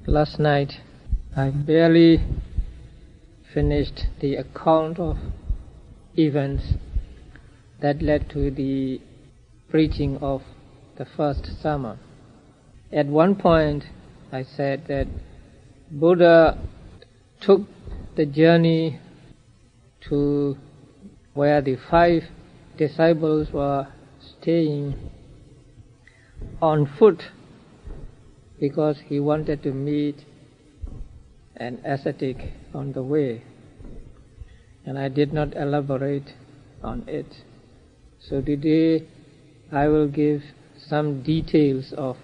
Last night I barely finished the account of events that led to the preaching of the first sermon. At one point I said that Buddha took the journey to where the 5 disciples were staying on foot because he wanted to meet an ascetic on the way, and I did not elaborate on it. So today I will give some details of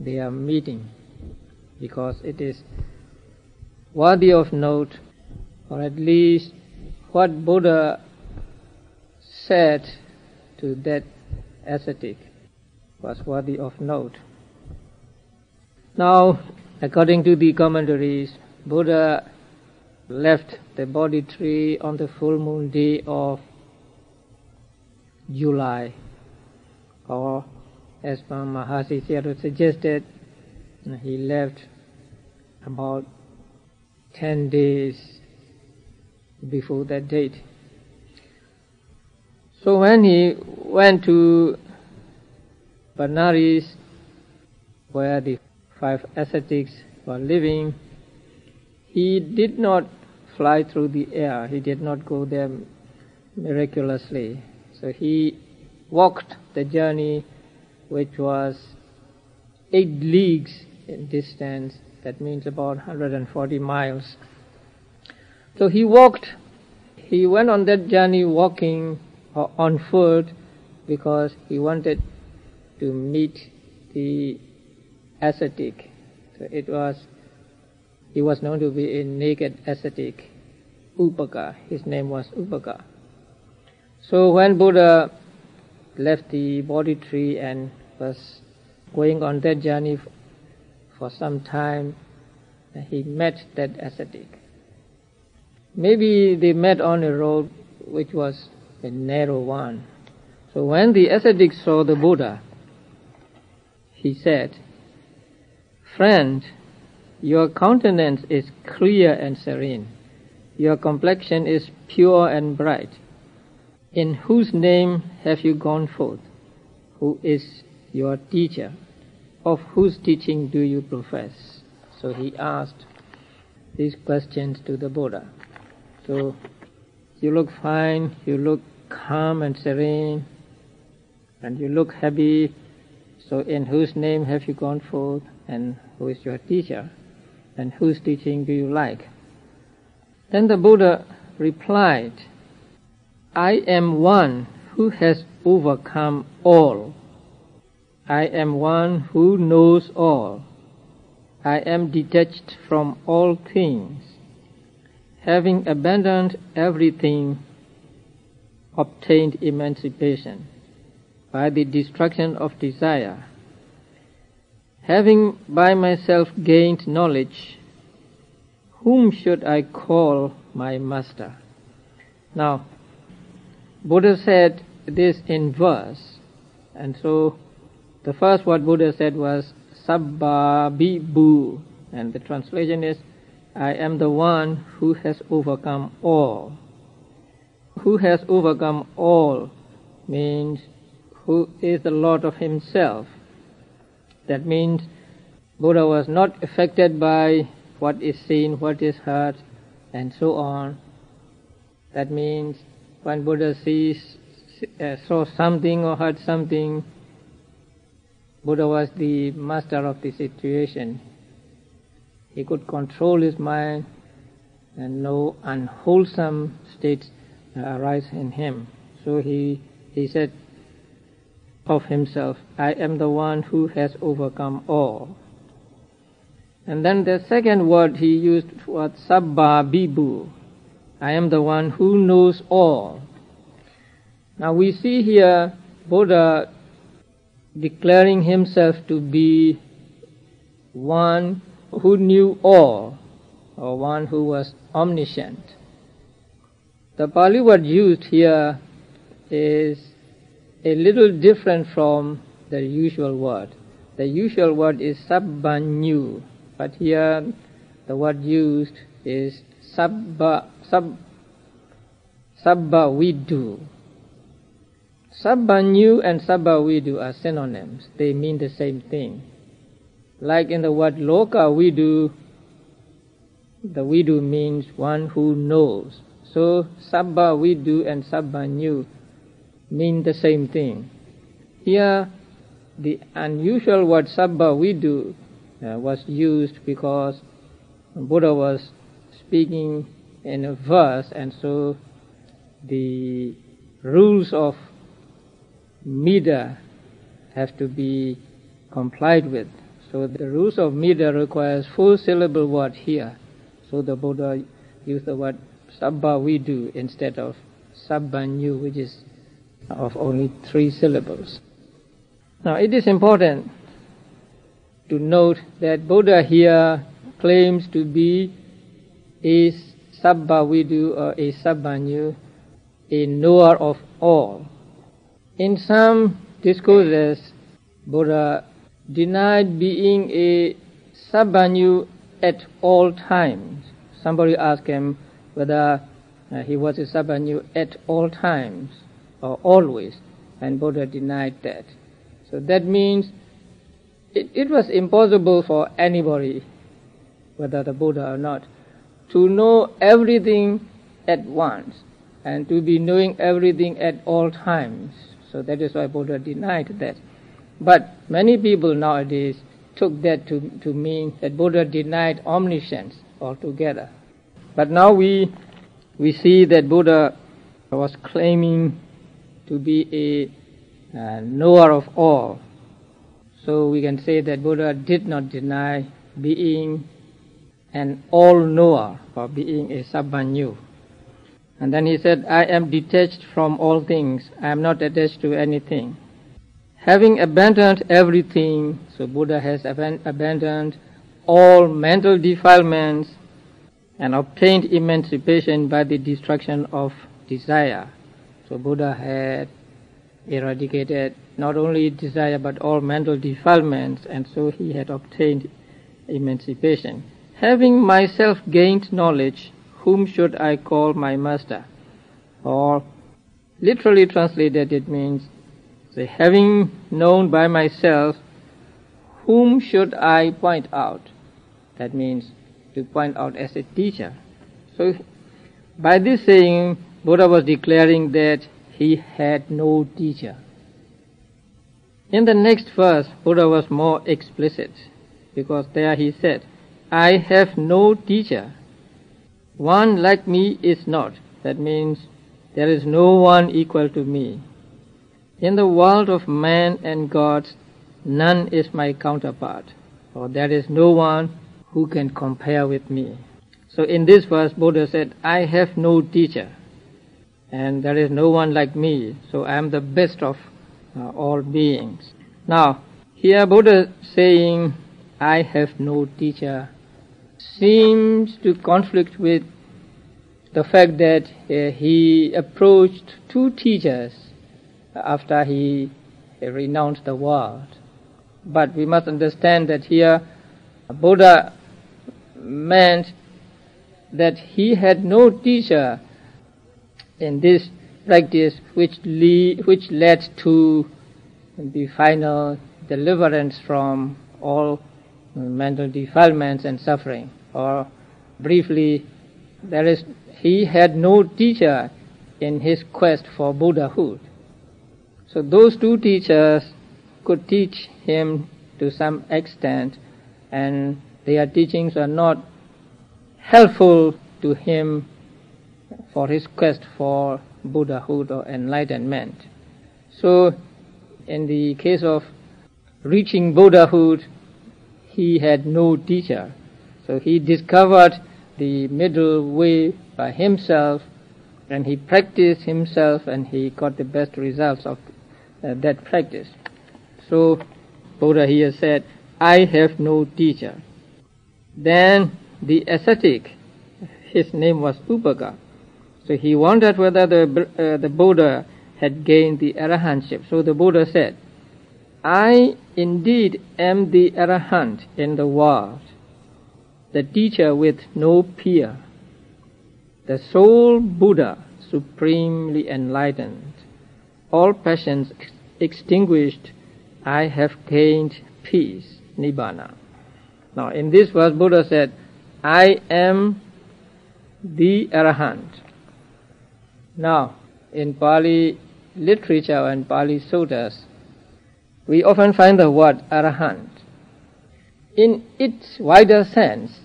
their meeting, because it is worthy of note, or at least what Buddha said to that ascetic was worthy of note. Now, according to the commentaries, Buddha left the Bodhi tree on the full moon day of July, or as Mahasi Sayadaw suggested, he left about 10 days before that date. So when he went to Benares, where the 5 ascetics were living, he did not fly through the air. He did not go there miraculously. So he walked the journey, which was 8 leagues in distance. That means about 140 miles. So he went on that journey walking or on foot because he wanted to meet the ascetic. So he was known to be a naked ascetic, Upaka. His name was Upaka. So when Buddha left the Bodhi tree and was going on that journey for some time, he met that ascetic. Maybe they met on a road which was a narrow one. So when the ascetic saw the Buddha, he said, "Friend, your countenance is clear and serene. Your complexion is pure and bright. In whose name have you gone forth? Who is your teacher? Of whose teaching do you profess?" So he asked these questions to the Buddha. So, you look fine, you look calm and serene, and you look happy. So in whose name have you gone forth, and who is your teacher, and whose teaching do you like? Then the Buddha replied, "I am one who has overcome all. I am one who knows all. I am detached from all things. Having abandoned everything, obtained emancipation by the destruction of desire. Having by myself gained knowledge, whom should I call my master?" Now, Buddha said this in verse, and so the first what Buddha said was Sabba Bibhu, and the translation is, "I am the one who has overcome all." Who has overcome all means who is the Lord of himself. That means Buddha was not affected by what is seen, what is heard, and so on. That means when Buddha saw something or heard something, Buddha was the master of the situation. He could control his mind, and no unwholesome states arise in him. So he said of himself, "I am the one who has overcome all." And then the second word he used was Sabba Bibhu. "I am the one who knows all." Now we see here Buddha declaring himself to be one who knew all, or one who was omniscient. The Pali word used here is a little different from the usual word. The usual word is sabbanyu, But here the word used is sabba vidu. Sabba new and sabba vidu are synonyms. They mean the same thing. Like in the word loka vidu, the vidu means one who knows. So sabba vidu and sabba new mean the same thing. Here the unusual word sabba vidu was used because Buddha was speaking in a verse, and so the rules of meter have to be complied with. So the rules of meter requires 4-syllable word here. So the Buddha used the word sabba vidu instead of sabba new, which is of only 3 syllables. Now it is important to note that Buddha here claims to be a sabba vidu or a sabba new, a knower of all. In some discourses, Buddha denied being a sabba new at all times. Somebody asked him whether he was a sabba new at all times or always, and Buddha denied that. So that means it was impossible for anybody, whether the Buddha or not, to know everything at once and to be knowing everything at all times. So that is why Buddha denied that. But many people nowadays took that to mean that Buddha denied omniscience altogether. But now we see that Buddha was claiming to be a knower of all. So we can say that Buddha did not deny being an all-knower or being a sabbanyu. And then he said, I am detached from all things. I am not attached to anything. Having abandoned everything, so Buddha has abandoned all mental defilements and obtained emancipation by the destruction of desire. So Buddha had eradicated not only desire but all mental defilements, and so he had obtained emancipation. Having myself gained knowledge, whom should I call my master? Or literally translated, it means, say, having known by myself, whom should I point out? That means to point out as a teacher. So by this saying, Buddha was declaring that he had no teacher. In the next verse, Buddha was more explicit, because there he said, I have no teacher. One like me is not. That means there is no one equal to me. In the world of man and gods, none is my counterpart, or there is no one who can compare with me. So in this verse, Buddha said, I have no teacher, and there is no one like me, so I am the best of all beings. Now, here Buddha saying, I have no teacher, seems to conflict with the fact that he approached 2 teachers after he renounced the world. But we must understand that here Buddha meant that he had no teacher in this practice which led to the final deliverance from all mental defilements and suffering. Or briefly, he had no teacher in his quest for Buddhahood. So those 2 teachers could teach him to some extent, and their teachings are not helpful to him for his quest for Buddhahood or enlightenment. So in the case of reaching Buddhahood, he had no teacher. So he discovered the middle way by himself, and he practiced himself, and he got the best results of that practice. So Buddha here said, I have no teacher. Then the ascetic, his name was Upaka. So he wondered whether the Buddha had gained the arahantship. So the Buddha said, I indeed am the arahant in the world, the teacher with no peer, the sole Buddha, supremely enlightened, all passions extinguished, I have gained peace, Nibbana. Now in this verse Buddha said, I am the Arahant. Now in Pali literature and Pali sutras, we often find the word Arahant. In its wider sense,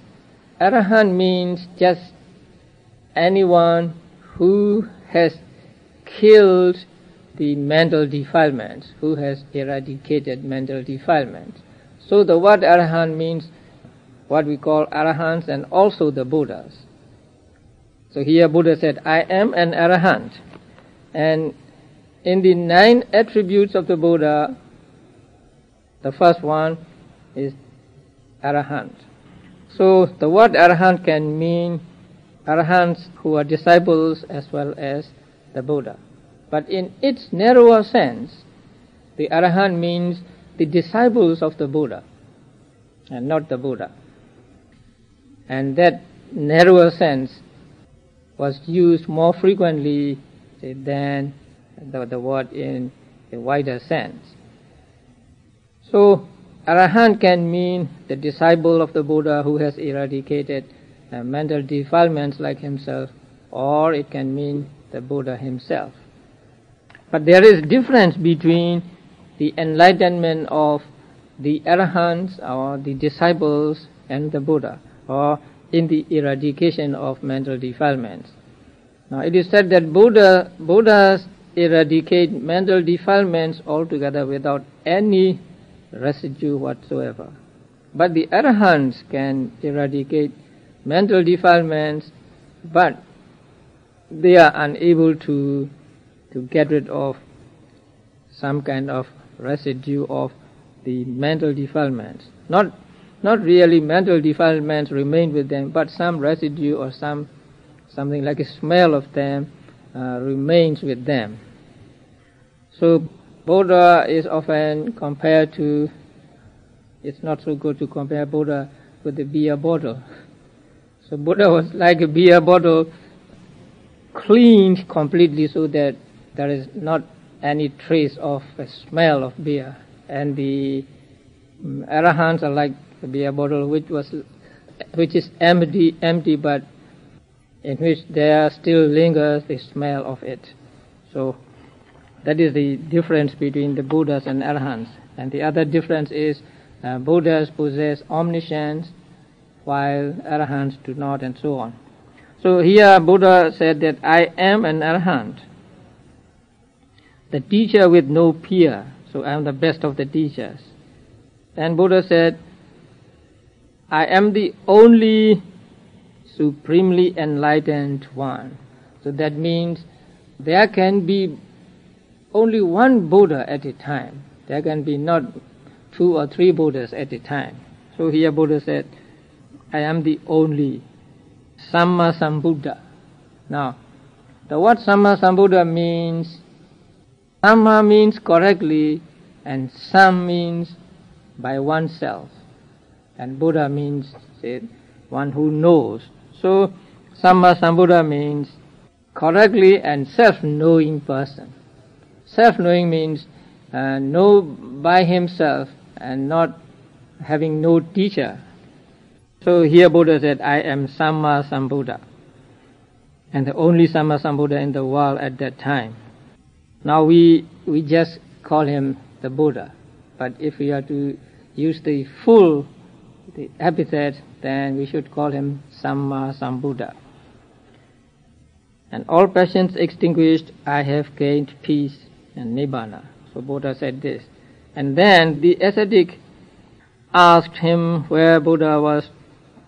Arahant means just anyone who has killed the mental defilements, who has eradicated mental defilements. So the word Arahant means what we call Arahants and also the Buddhas. So here Buddha said, I am an Arahant. And in the 9 attributes of the Buddha, the first one is Arahant. So the word Arahant can mean Arahants who are disciples as well as the Buddha. But in its narrower sense, the Arahant means the disciples of the Buddha and not the Buddha. And that narrower sense was used more frequently than the word in a wider sense. So Arahant can mean the disciple of the Buddha who has eradicated mental defilements like himself, or it can mean the Buddha himself. But there is difference between the enlightenment of the Arahants or the disciples and the Buddha, or in the eradication of mental defilements. Now it is said that Buddhas eradicate mental defilements altogether without any residue whatsoever. But the Arahants can eradicate mental defilements, but they are unable to get rid of some kind of residue of the mental defilements. Not really mental defilements remain with them, but some residue or something like a smell of them remains with them. So Buddha is often compared to, it's not so good to compare Buddha with a beer bottle. So Buddha was like a beer bottle, cleaned completely so that there is not any trace of a smell of beer. And the Arahants are like a beer bottle which is empty, but in which there still lingers the smell of it. So that is the difference between the Buddhas and Arahants. And the other difference is Buddhas possess omniscience, while Arahants do not, and so on. So here Buddha said that I am an Arahant, the teacher with no peer, so I am the best of the teachers. And Buddha said, I am the only supremely enlightened one. So that means there can be only one Buddha at a time. There can be not 2 or 3 Buddhas at a time. So here Buddha said, I am the only Samma Sambuddha. Now, the word Samma Sambuddha means, Samma means correctly, and Sam means by oneself, and Buddha means one who knows. So Samma Sambuddha means correctly and self-knowing person. Self-knowing means know by himself and not having no teacher. So here Buddha said, I am Samma Sambuddha, and the only Samma Sambuddha in the world at that time. Now we just call him the Buddha, but if we are to use the epithet, then we should call him Samma Sambuddha. And all passions extinguished, I have gained peace and Nibbana. So Buddha said this. And then the ascetic asked him where Buddha was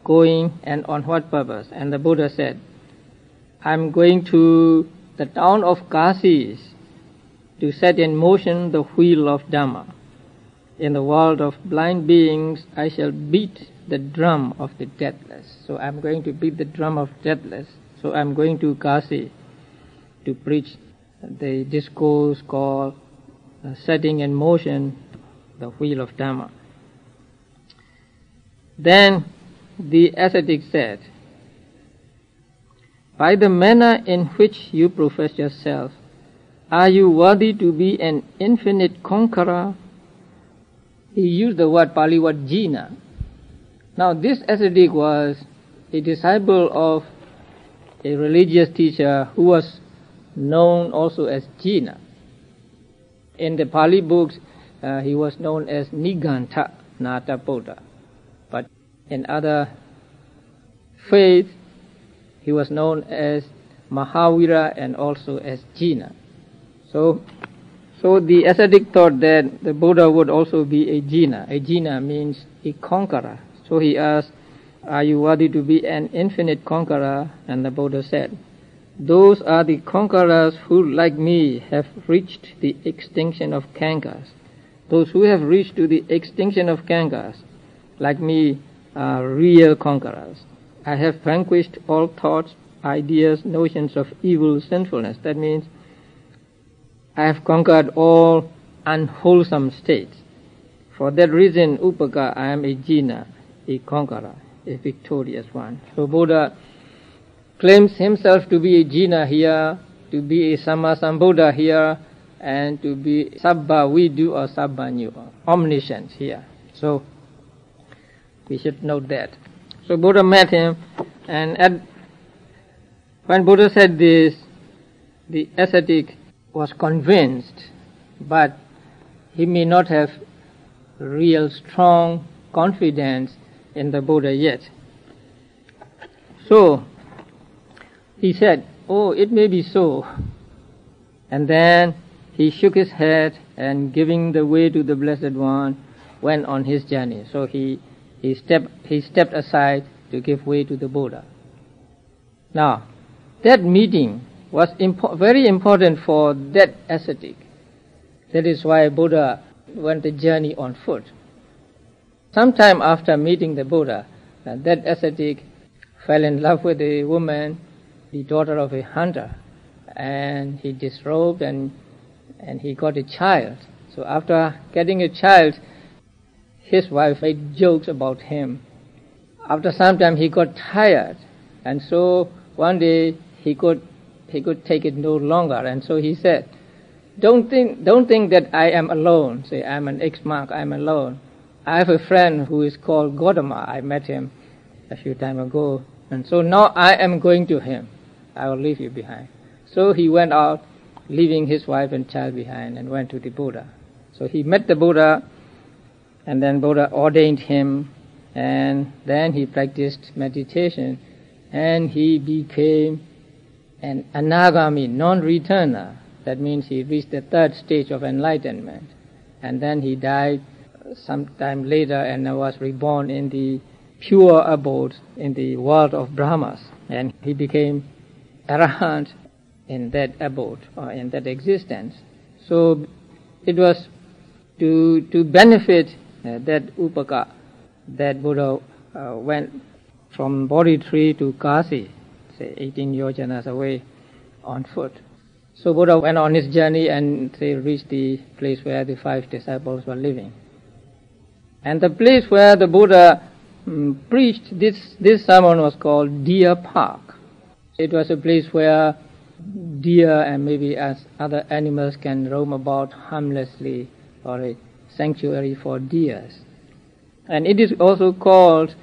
going and on what purpose. And the Buddha said, I am going to the town of Kasi to set in motion the wheel of Dhamma. In the world of blind beings, I shall beat the drum of the deathless. So I am going to beat the drum of deathless. So I am going to Kasi to preach the discourse called setting in motion the wheel of Dhamma. Then the ascetic said, "By the manner in which you profess yourself, are you worthy to be an infinite conqueror?" He used the word Pali word jina. Now this ascetic was a disciple of a religious teacher who was known also as Jina. In the Pali books, he was known as Nigantha Nata Buddha. But in other faiths, he was known as Mahavira and also as Jina. So the ascetic thought that the Buddha would also be a Jina. A Jina means a conqueror. So he asked, "Are you worthy to be an infinite conqueror?" And the Buddha said, "Those are the conquerors who, like me, have reached the extinction of cankars. Those who have reached to the extinction of cankars, like me, are real conquerors. I have vanquished all thoughts, ideas, notions of evil, sinfulness." That means I have conquered all unwholesome states. For that reason, Upaka, I am a Jina, a conqueror, a victorious one. So Buddha claims himself to be a Jina here, to be a Sammasambuddha here, and to be Sabba Vidu or Sabba Nyu, omniscient here. So we should note that. So Buddha met him, and when Buddha said this, the ascetic was convinced, but he may not have real strong confidence in the Buddha yet. So he said, "Oh, it may be so." And then he shook his head and, giving the way to the Blessed One, went on his journey. So he stepped aside to give way to the Buddha. Now, that meeting was very important for that ascetic. That is why Buddha went the journey on foot. Sometime after meeting the Buddha, that ascetic fell in love with a woman, the daughter of a hunter, and he disrobed and he got a child. So after getting a child, his wife made jokes about him. After some time he got tired, and so one day he could take it no longer, and so he said, don't think that I am alone. Say, I'm an ex-monk, I'm alone. I have a friend who is called Gautama. I met him a few time ago, and so now I am going to him. I will leave you behind. So he went out, leaving his wife and child behind, and went to the Buddha. So he met the Buddha, and then Buddha ordained him, and then he practiced meditation, and he became an anagami, non-returner. That means he reached the third stage of enlightenment. And then he died sometime later and was reborn in the pure abode in the world of Brahmas. And he became arahant in that abode or in that existence. So it was to benefit that upaka that Buddha went from Bodhi tree to Kasi, say 18 yojanas away on foot. So Buddha went on his journey and reached the place where the 5 disciples were living. And the place where the Buddha preached this sermon was called Deer Park. It was a place where deer and maybe as other animals can roam about harmlessly, or a sanctuary for deers. And it is also called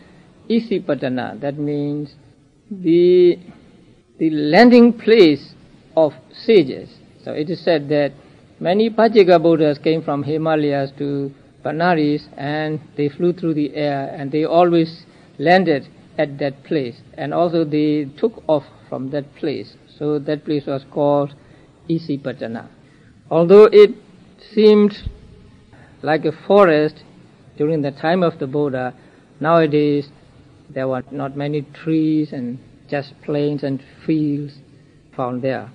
Isipatana. That means the landing place of sages. So it is said that many Pajjika Buddhas came from Himalayas to Benares, and they flew through the air, and they always landed at that place, and also they took off from that place. So that place was called Isipatana. Although it seemed like a forest during the time of the Buddha, nowadays there were not many trees and just plains and fields found there.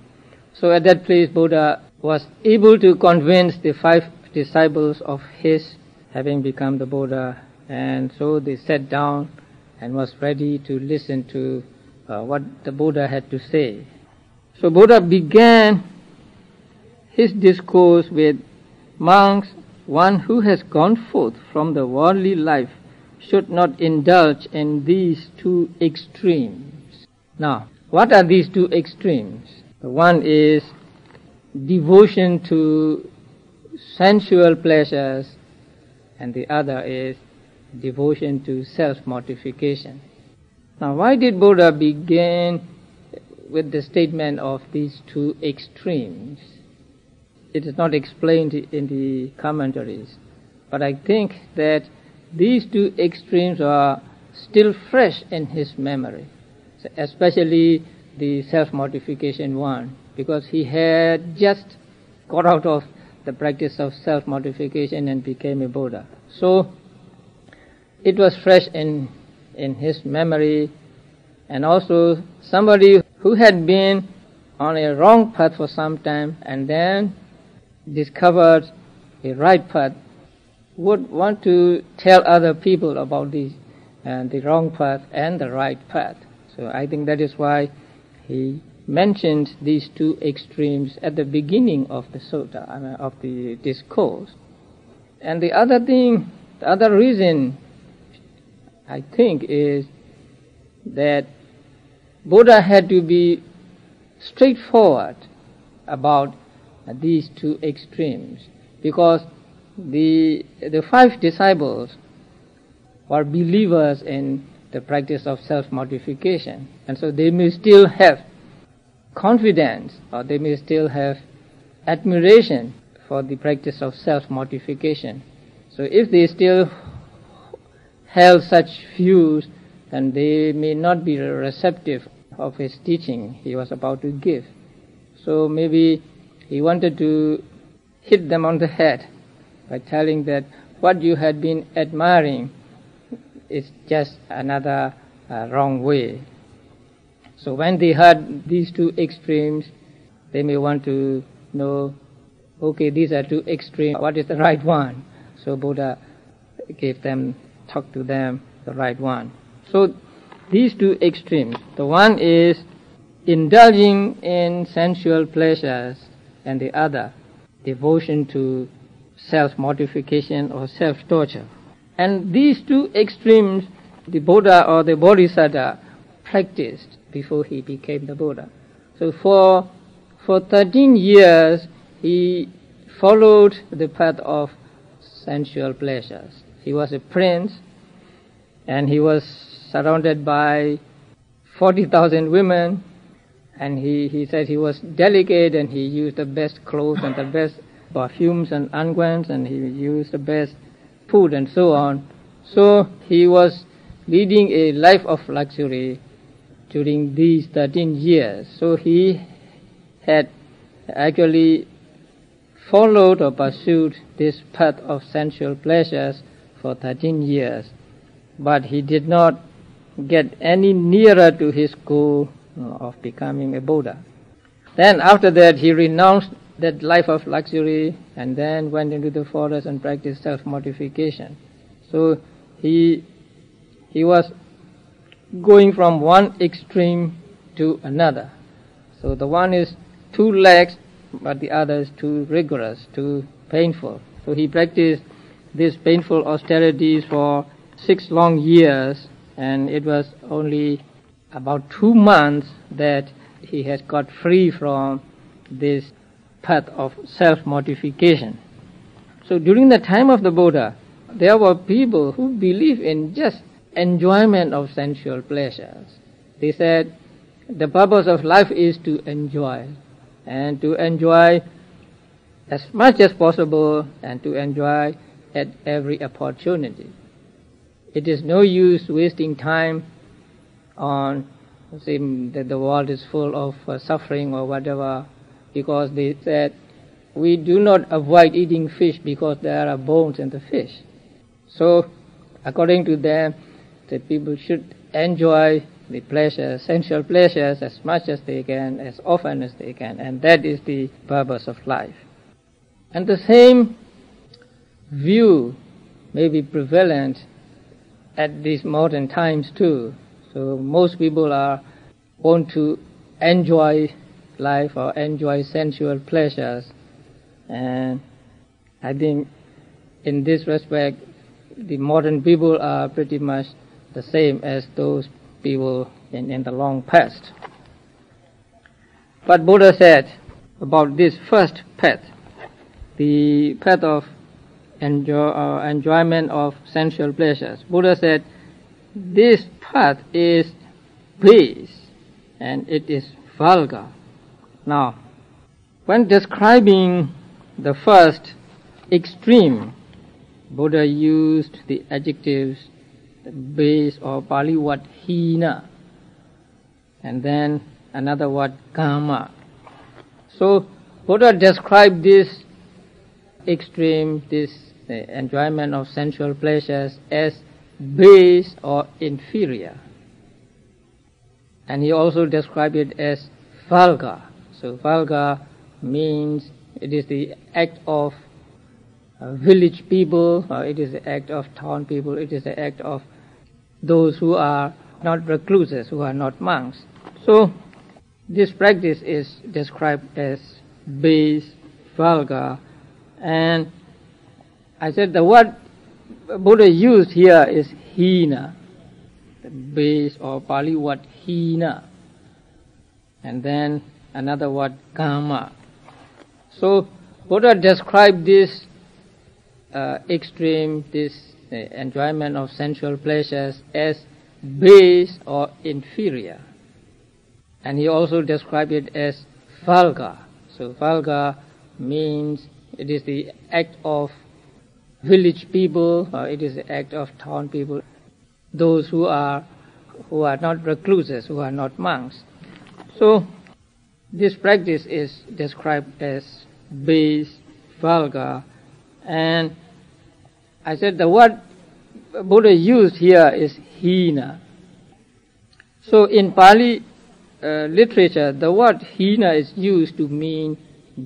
So at that place Buddha was able to convince the 5 disciples of his having become the Buddha, and so they sat down and was ready to listen to what the Buddha had to say. So Buddha began his discourse with, "Monks, one who has gone forth from the worldly life should not indulge in these two extremes. Now, what are these two extremes? One is devotion to sensual pleasures, and the other is devotion to self-mortification. Now, why did Buddha begin with the statement of these two extremes? It is not explained in the commentaries, but I think that these two extremes are still fresh in his memory, especially the self-mortification one, because he had just got out of the practice of self-mortification and became a Buddha. So it was fresh in his memory, and also somebody who had been on a wrong path for some time and then discovered a right path would want to tell other people about the wrong path and the right path. So I think that is why he mentioned these two extremes at the beginning of the sutta, of the discourse. And the other reason I think is that Buddha had to be straightforward about these two extremes, because the 5 disciples were believers in the practice of self-mortification, and so they may still have confidence, or they may still have admiration for the practice of self-mortification. So if they still held such views, then they may not be receptive of his teaching he was about to give. So maybe he wanted to hit them on the head by telling that what you had been admiring is just another wrong way. So when they heard these two extremes, they may want to know, okay, these are two extremes, what is the right one? So Buddha talked to them the right one. So these two extremes, the one is indulging in sensual pleasures, and the other, devotion to self-mortification or self-torture. And these two extremes, the Buddha or the Bodhisattva practiced before he became the Buddha. So for 13 years, he followed the path of sensual pleasures. He was a prince, and he was surrounded by 40,000 women, and he said he was delicate, and he used the best clothes and the best perfumes and unguents, and he used the best food and so on. So he was leading a life of luxury during these 13 years. So he had actually followed or pursued this path of sensual pleasures for 13 years, but he did not get any nearer to his goal of becoming a Buddha. Then after that, he renounced that life of luxury and then went into the forest and practiced self-mortification. So he was going from one extreme to another. So the one is too lax, but the other is too rigorous, too painful. So he practiced these painful austerities for 6 long years, and it was only about 2 months that he had got free from this path of self-mortification. So during the time of the Buddha, there were people who believed in just enjoyment of sensual pleasures. They said the purpose of life is to enjoy, and to enjoy as much as possible, and to enjoy at every opportunity. It is no use wasting time on saying that the world is full of suffering or whatever, because they said we do not avoid eating fish because there are bones in the fish. So according to them, the people should enjoy the pleasures, sensual pleasures, as much as they can, as often as they can, and that is the purpose of life. And the same view may be prevalent at these modern times too. So most people want to enjoy life or enjoy sensual pleasures, and I think in this respect the modern people are pretty much the same as those people in the long past. But Buddha said about this first path, the path of enjoyment of sensual pleasures. Buddha said this path is base and it is vulgar. Now, when describing the first extreme, Buddha used the adjectives base or Pali word hina, and then another word kama. So Buddha described this extreme, this enjoyment of sensual pleasures as base or inferior. And he also described it as vulgar. So vulgar means it is the act of village people, or it is the act of town people, it is the act of those who are not recluses, who are not monks. So this practice is described as base, vulgar, and I said the word Buddha used here is hina, the base or Pali word hina, and then another word kama. So Buddha described this extreme, this enjoyment of sensual pleasures as base or inferior. And he also described it as vulgar. So vulgar means it is the act of village people, or it is the act of town people, those who are not recluses, who are not monks. So this practice is described as base, vulgar, and I said the word Buddha used here is hina. So in Pali literature, the word hina is used to mean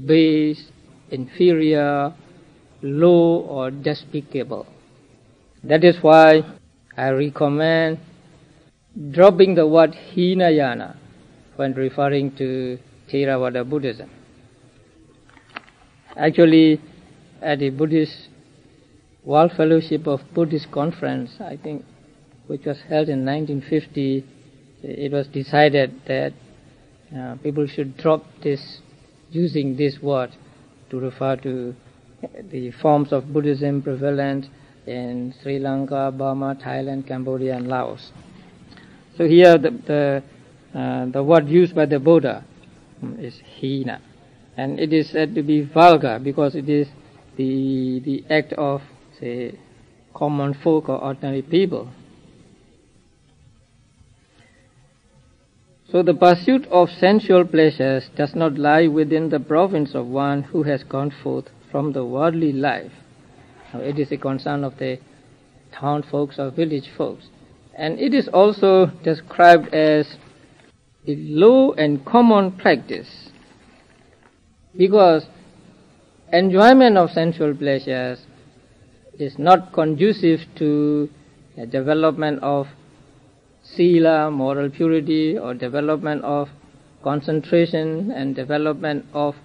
base, inferior, low, or despicable. That is why I recommend dropping the word hinayana when referring to Theravada Buddhism. Actually, at the Buddhist World Fellowship of Buddhist Conference, I think, which was held in 1950, it was decided that people should drop this, using this word to refer to the forms of Buddhism prevalent in Sri Lanka, Burma, Thailand, Cambodia, and Laos. So here the word used by the Buddha is hina, and it is said to be vulgar because it is the act of, say, common folk or ordinary people. So the pursuit of sensual pleasures does not lie within the province of one who has gone forth from the worldly life. Now, it is a concern of the town folks or village folks. And it is also described as a low and common practice, because enjoyment of sensual pleasures is not conducive to the development of sila, moral purity, or development of concentration and development of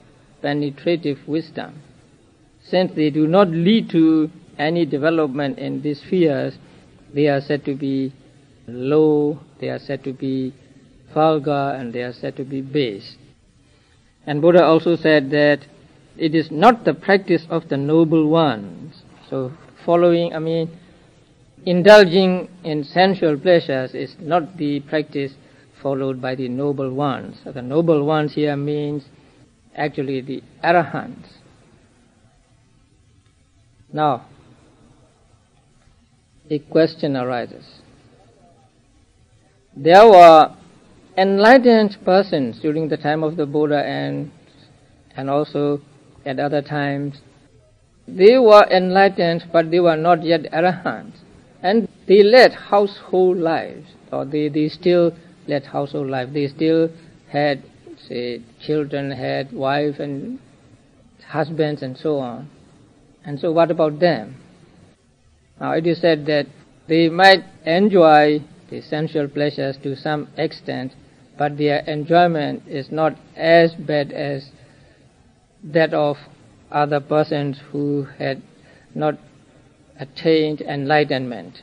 penetrative wisdom. Since they do not lead to any development in these spheres, they are said to be low, they are said to be vulgar, and they are said to be base. And Buddha also said that it is not the practice of the noble ones. So indulging in sensual pleasures is not the practice followed by the noble ones. So the noble ones here means actually the arahants. Now, a question arises. There were enlightened persons during the time of the Buddha and also at other times. They were enlightened, but they were not yet arahants. And they led household lives, or they still led household life. They still had, say, children, had wives and husbands and so on. And so what about them? Now it is said that they might enjoy the sensual pleasures to some extent, but their enjoyment is not as bad as that of other persons who had not attained enlightenment.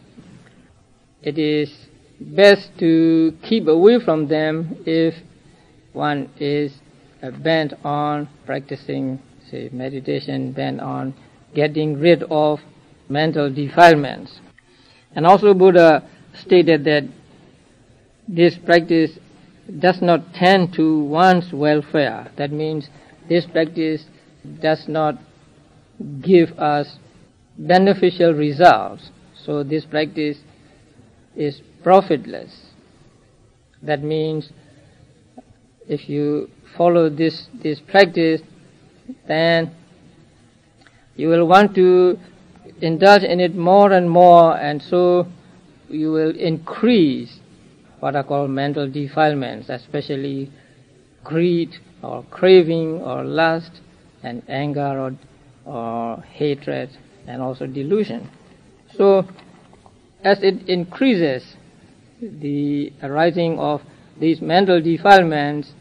It is best to keep away from them if one is bent on practicing, say, meditation, bent on getting rid of mental defilements. And also Buddha stated that this practice does not tend to one's welfare. That means this practice does not give us beneficial results. So this practice is profitless. That means if you follow this practice, then you will want to indulge in it more and more, and so you will increase what are called mental defilements, especially greed or craving or lust and anger or hatred and also delusion. So as it increases the arising of these mental defilements,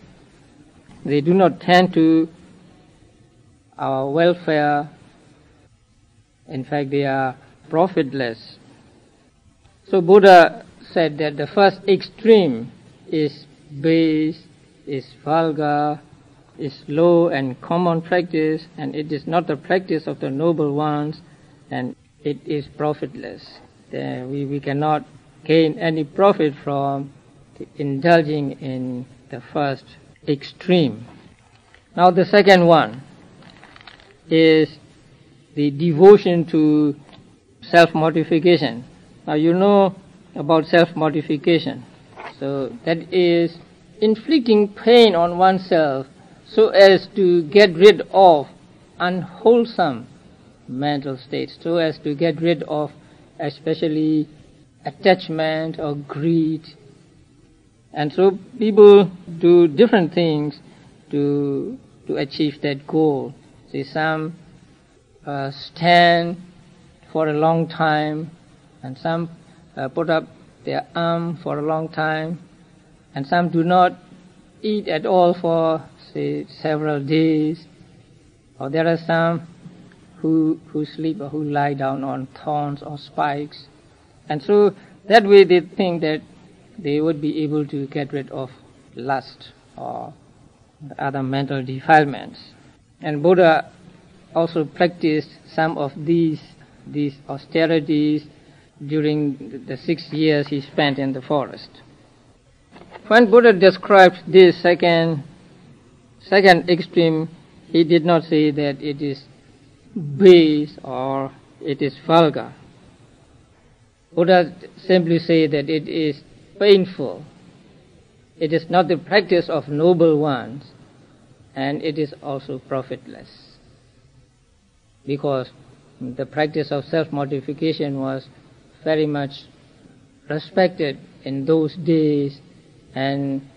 they do not tend to our welfare. In fact, they are profitless. So Buddha said that the first extreme is base, is vulgar, is low and common practice, and it is not the practice of the noble ones, and it is profitless. We cannot gain any profit from indulging in the first extreme. Now the second one is the devotion to self-mortification. Now you know about self-mortification. So that is inflicting pain on oneself so as to get rid of unwholesome mental states, so as to get rid of especially attachment or greed. And so people do different things to achieve that goal. See, some stand for a long time, and some put up their arm for a long time, and some do not eat at all for, say, several days. Or there are some who sleep or who lie down on thorns or spikes. And so that way they think that they would be able to get rid of lust or other mental defilements. And Buddha also practiced some of these austerities during the 6 years he spent in the forest. When Buddha described this second extreme, he did not say that it is base or it is vulgar. Buddha simply said that it is painful. It is not the practice of noble ones, and it is also profitless. Because the practice of self-mortification was very much respected in those days, and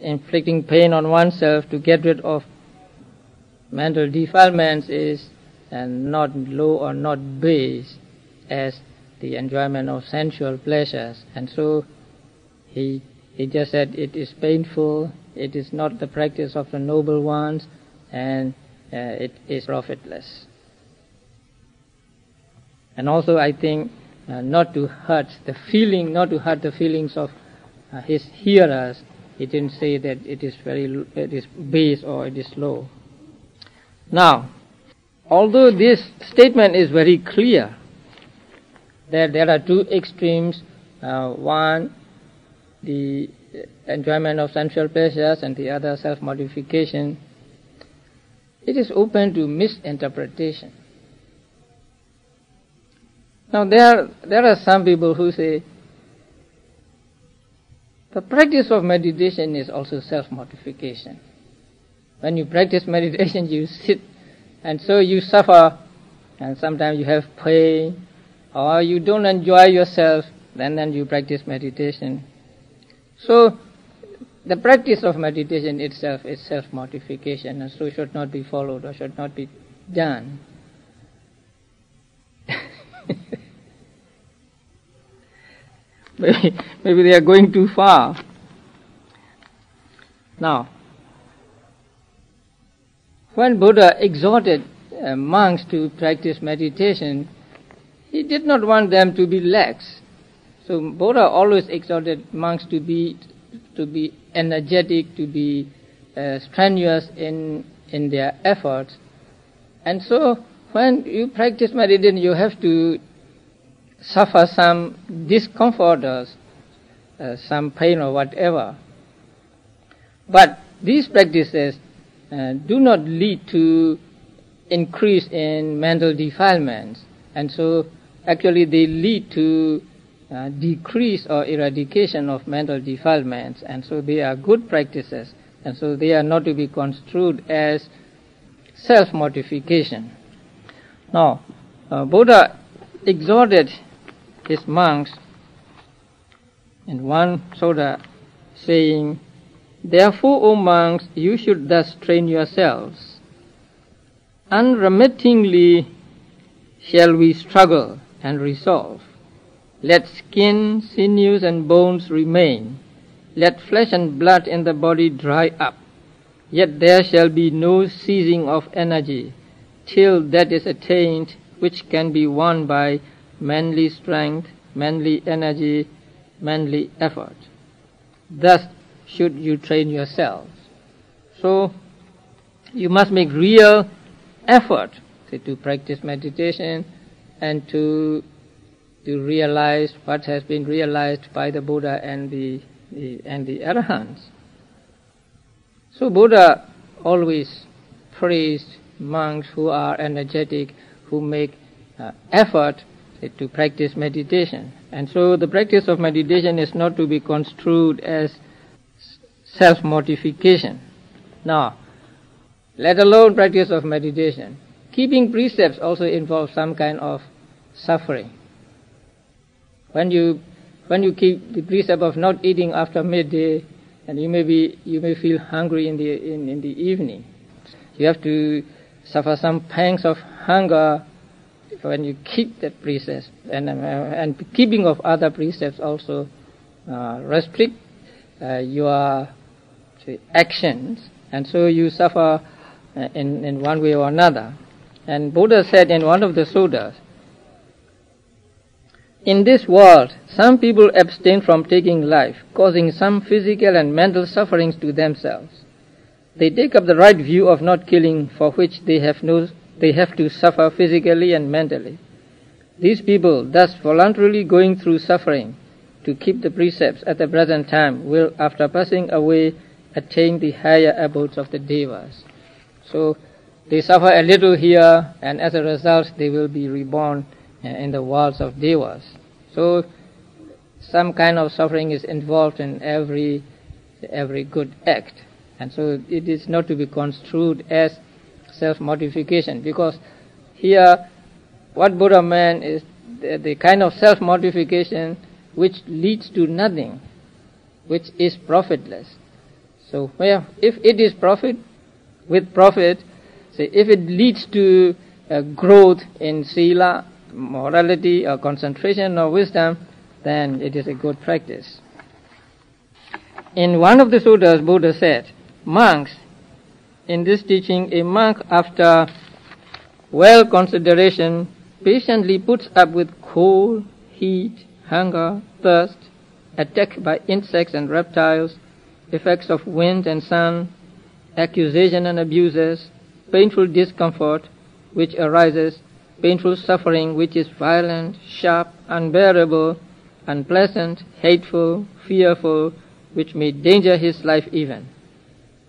inflicting pain on oneself to get rid of mental defilements is not low or not base as the enjoyment of sensual pleasures. And so he just said it is painful, it is not the practice of the noble ones, and it is profitless. And also I think not to hurt the feelings of his hearers. He didn't say that it is base or it is low. Now, although this statement is very clear that there are two extremes, one the enjoyment of sensual pleasures and the other self-mortification, it is open to misinterpretation. Now there are some people who say the practice of meditation is also self-mortification. When you practice meditation, you sit, and so you suffer, and sometimes you have pain, or you don't enjoy yourself, then you practice meditation. So the practice of meditation itself is self-mortification, and so should not be followed or should not be done. Maybe they are going too far. Now, when Buddha exhorted monks to practice meditation, he did not want them to be lax. So Buddha always exhorted monks to be energetic, to be strenuous in their efforts. And so when you practice meditation, you have to suffer some discomfort or some pain or whatever. But these practices do not lead to increase in mental defilements, and so actually they lead to decrease or eradication of mental defilements, and so they are good practices, and so they are not to be construed as self-mortification. Now, Buddha exhorted his monks in one sutta saying, "Therefore, O monks, you should thus train yourselves. Unremittingly shall we struggle and resolve. Let skin, sinews, and bones remain. Let flesh and blood in the body dry up. Yet there shall be no ceasing of energy, till that is attained which can be won by manly strength, manly energy, manly effort. Thus should you train yourselves." So you must make real effort to practice meditation and to realize what has been realized by the Buddha and the Arahants. So Buddha always praised monks who are energetic, who make effort to practice meditation. And so the practice of meditation is not to be construed as self-mortification. Now, let alone practice of meditation. Keeping precepts also involves some kind of suffering. When you keep the precept of not eating after midday, and you may feel hungry in the evening, you have to suffer some pangs of hunger when you keep that precept, and keeping of other precepts also restrict your actions, and so you suffer in one way or another. And Buddha said in one of the suttas, "In this world, some people abstain from taking life, causing some physical and mental sufferings to themselves. They take up the right view of not killing, for which they have to suffer physically and mentally. These people, thus voluntarily going through suffering to keep the precepts at the present time, will, after passing away, attain the higher abodes of the devas." So they suffer a little here, and as a result they will be reborn in the worlds of devas. So some kind of suffering is involved in every good act, and so it is not to be construed as self-mortification, because here what Buddha meant is the kind of self-mortification which leads to nothing, which is profitless. So if it is profit, say if it leads to growth in sila, morality, or concentration or wisdom, then it is a good practice. In one of the suttas, Buddha said, "Monks, in this teaching, a monk, after well consideration, patiently puts up with cold, heat, hunger, thirst, attack by insects and reptiles, effects of wind and sun, accusation and abuses, painful discomfort which arises, painful suffering which is violent, sharp, unbearable, unpleasant, hateful, fearful, which may danger his life even.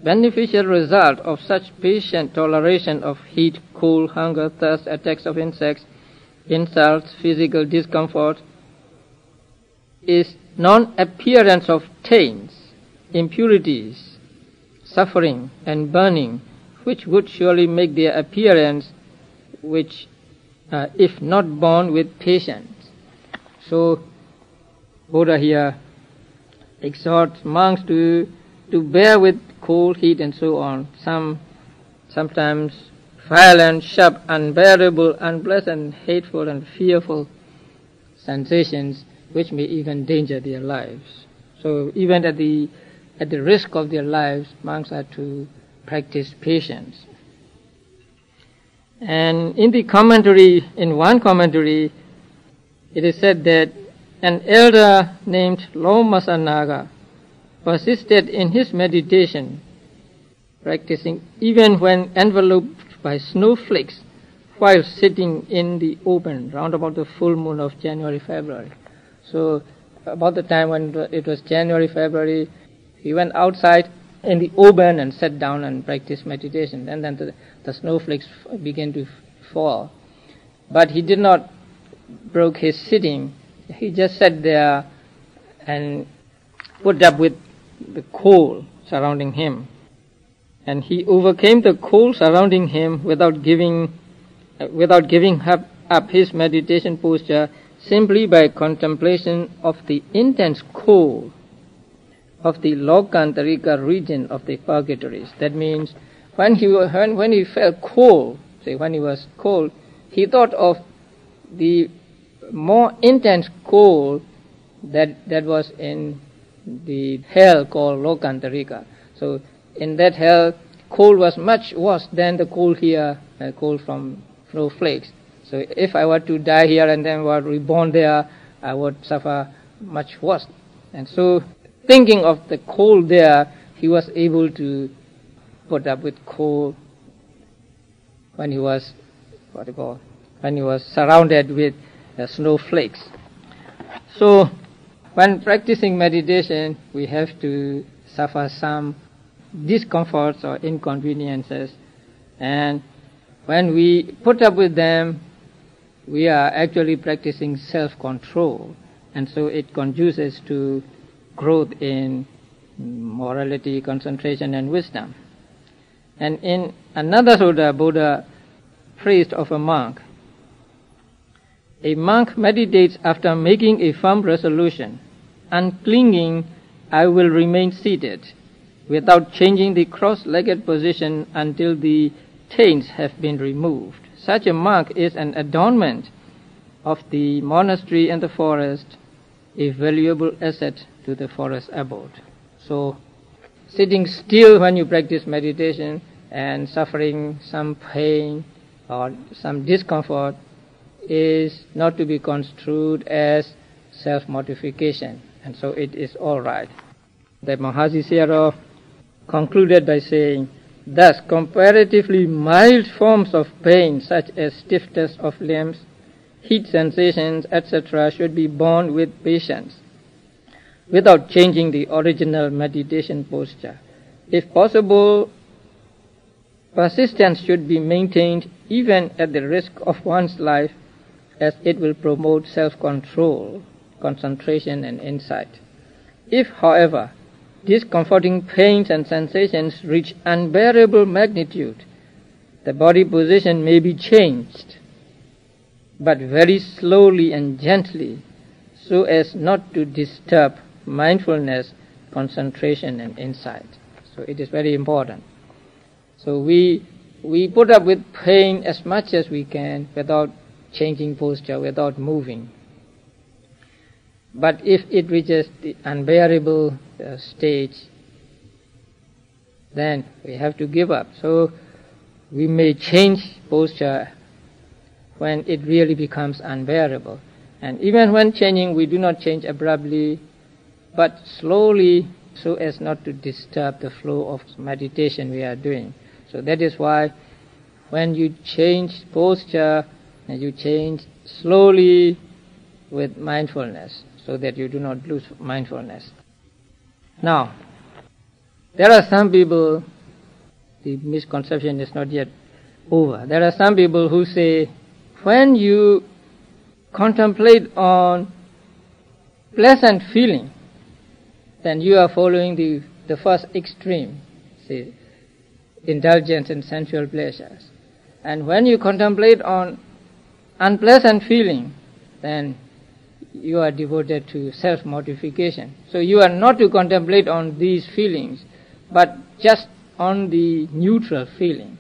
Beneficial result of such patient toleration of heat, cold, hunger, thirst, attacks of insects, insults, physical discomfort, is non-appearance of taints, impurities, suffering, and burning, which would surely make their appearance, which, if not borne with patience." So Buddha here exhorts monks to bear with cold, heat, and so on, sometimes violent, sharp, unbearable, unpleasant, hateful, and fearful sensations, which may even danger their lives. So even at the risk of their lives, monks are to practice patience. And in one commentary, it is said that an elder named Lomasanaga persisted in his meditation, practicing even when enveloped by snowflakes, while sitting in the open, round about the full moon of January, February. So about the time when it was January, February, he went outside in the open and sat down and practiced meditation. And then the snowflakes began to fall. But he did not broke his sitting. He just sat there and put up with the cold surrounding him. And he overcame the cold surrounding him without giving up his meditation posture, simply by contemplation of the intense cold of the Lokantarika region of the purgatories. That means when he felt cold, say when he was cold, he thought of the more intense cold that was in the hell called Lokantarika. So in that hell, cold was much worse than the cold here, cold from snowflakes. So if I were to die here and then were reborn there, I would suffer much worse. And so, thinking of the cold there, he was able to put up with cold when he was surrounded with snowflakes. So, when practicing meditation, we have to suffer some discomforts or inconveniences, and when we put up with them, we are actually practicing self-control, and so it conduces to growth in morality, concentration, and wisdom. And in another sutta, Buddha praised of a monk. A monk meditates after making a firm resolution, unclinging, I will remain seated, without changing the cross-legged position until the taints have been removed. Such a monk is an adornment of the monastery and the forest, a valuable asset to the forest abode. So, sitting still when you practice meditation and suffering some pain or some discomfort is not to be construed as self-mortification, and so it is all right. The Mahasi Sayadaw concluded by saying, thus, comparatively mild forms of pain, such as stiffness of limbs, heat sensations, etc., should be borne with patience, without changing the original meditation posture. If possible, persistence should be maintained even at the risk of one's life, as it will promote self-control, concentration, and insight. If, however, discomforting pains and sensations reach unbearable magnitude, the body position may be changed, but very slowly and gently, so as not to disturb mindfulness, concentration, and insight. So it is very important. So we put up with pain as much as we can without changing posture, without moving. But if it reaches the unbearable stage, then we have to give up. So we may change posture when it really becomes unbearable. And even when changing, we do not change abruptly, but slowly, so as not to disturb the flow of meditation we are doing. So that is why when you change posture, you change slowly with mindfulness, so that you do not lose mindfulness. Now, there are some people, the misconception is not yet over. There are some people who say, when you contemplate on pleasant feeling, then you are following the first extreme, say, indulgence in sensual pleasures. And when you contemplate on unpleasant feeling, then you are devoted to self-mortification. So you are not to contemplate on these feelings, but just on the neutral feeling.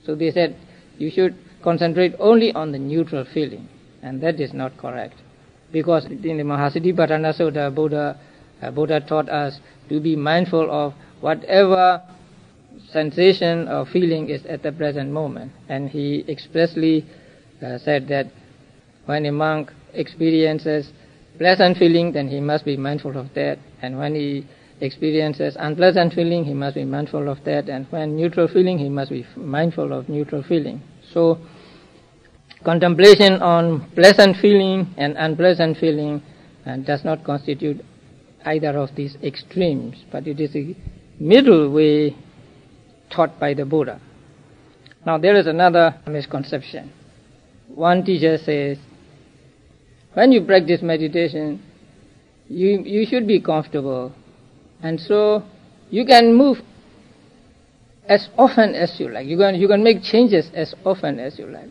So they said you should concentrate only on the neutral feeling, and that is not correct. Because in the Mahasatipatthana Sutta, Buddha taught us to be mindful of whatever sensation or feeling is at the present moment. And he expressly said that when a monk experiences pleasant feeling, then he must be mindful of that. And when he experiences unpleasant feeling, he must be mindful of that. And when neutral feeling, he must be mindful of neutral feeling. So contemplation on pleasant feeling and unpleasant feeling does not constitute either of these extremes, but it is a middle way taught by the Buddha. Now there is another misconception. One teacher says, when you practice meditation, you should be comfortable, and so you can move as often as you like. You can make changes as often as you like.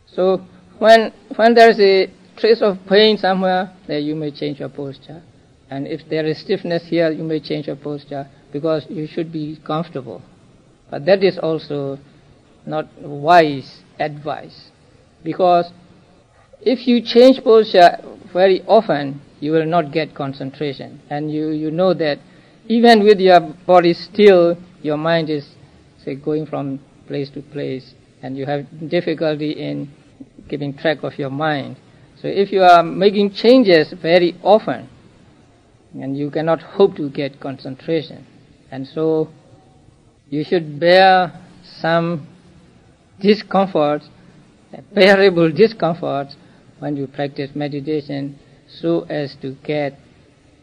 So when there is a trace of pain somewhere, then you may change your posture. And if there is stiffness here, you may change your posture, because you should be comfortable. But that is also not wise advice, because if you change posture very often, you will not get concentration. And you know that even with your body still, your mind is, say, going from place to place, and you have difficulty in keeping track of your mind. So if you are making changes very often, and you cannot hope to get concentration. And so you should bear some discomforts, bearable discomforts, when you practice meditation, so as to get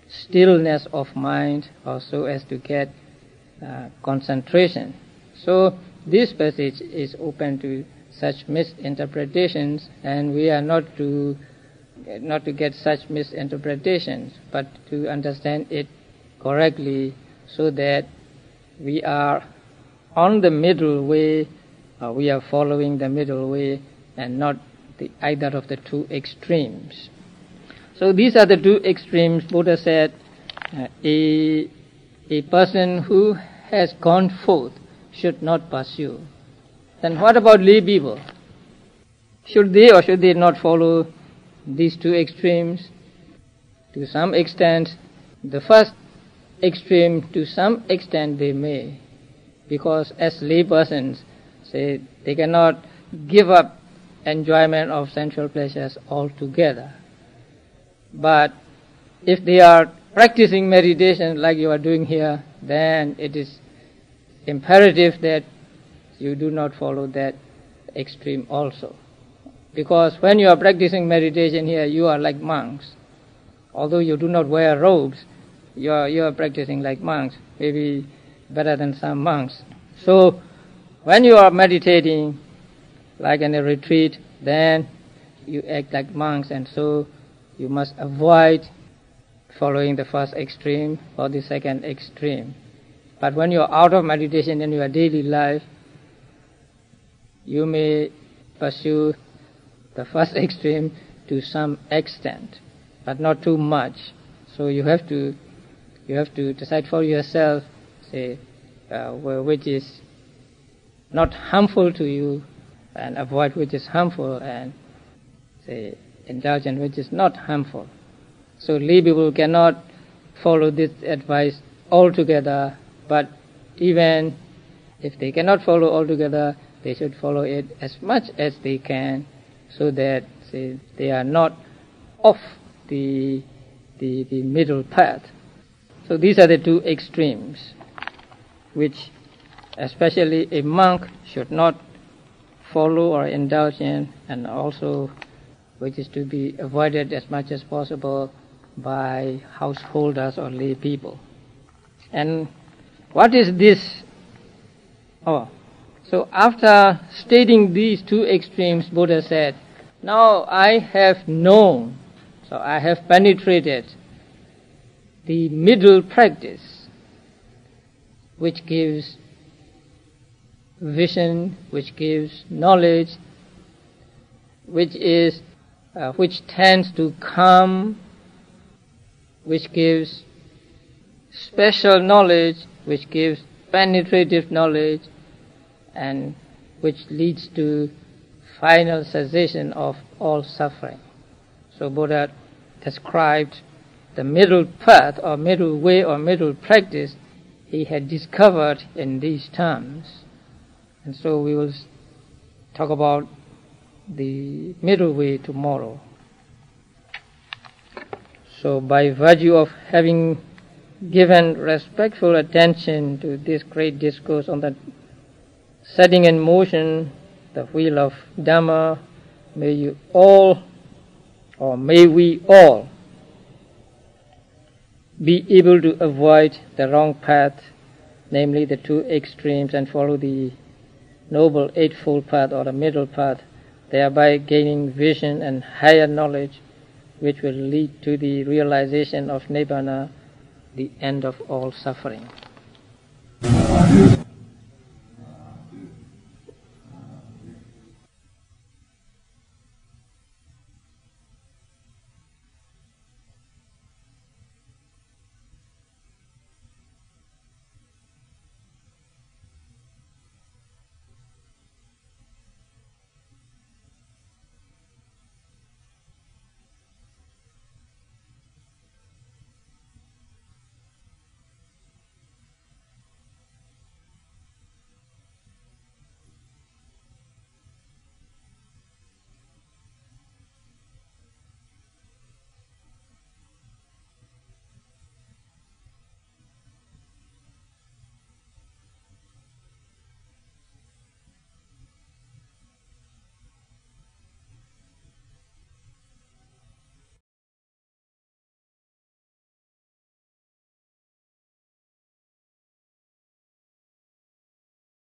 stillness of mind, or so as to get concentration. So this passage is open to such misinterpretations, and we are not to get such misinterpretations, but to understand it correctly, so that we are on the middle way, we are following the middle way, and not either of the two extremes. So these are the two extremes. Buddha said, a person who has gone forth should not pursue. Then what about lay people? Should they or should they not follow these two extremes? To some extent, the first extreme, to some extent they may, because as lay persons, say, they cannot give up enjoyment of sensual pleasures altogether. But if they are practicing meditation like you are doing here, then it is imperative that you do not follow that extreme also. Because when you are practicing meditation here, you are like monks. Although you do not wear robes, you are practicing like monks, maybe better than some monks. So when you are meditating like in a retreat, then you act like monks, and so you must avoid following the first extreme or the second extreme. But when you are out of meditation in your daily life, you may pursue the first extreme to some extent, but not too much. So you have to decide for yourself, say, which is not harmful to you, and avoid which is harmful, and say, indulge in which is not harmful. So lay people cannot follow this advice altogether, but even if they cannot follow altogether, they should follow it as much as they can, so that, say, they are not off the middle path. So these are the two extremes, which especially a monk should not follow or indulge in, and also which is to be avoided as much as possible by householders or lay people. And what is this? So after stating these two extremes, Buddha said, now I have known, so I have penetrated the middle practice, which gives vision, which gives knowledge, which tends to calm, which gives special knowledge, which gives penetrative knowledge, and which leads to final cessation of all suffering. So Buddha described the middle path or middle way or middle practice he had discovered in these terms. And so we will talk about the middle way tomorrow. So by virtue of having given respectful attention to this great discourse on the setting in motion the wheel of Dhamma, may you all, or may we all, be able to avoid the wrong path, namely the two extremes, and follow the Noble Eightfold Path or the middle path, thereby gaining vision and higher knowledge, which will lead to the realization of Nibbana, the end of all suffering.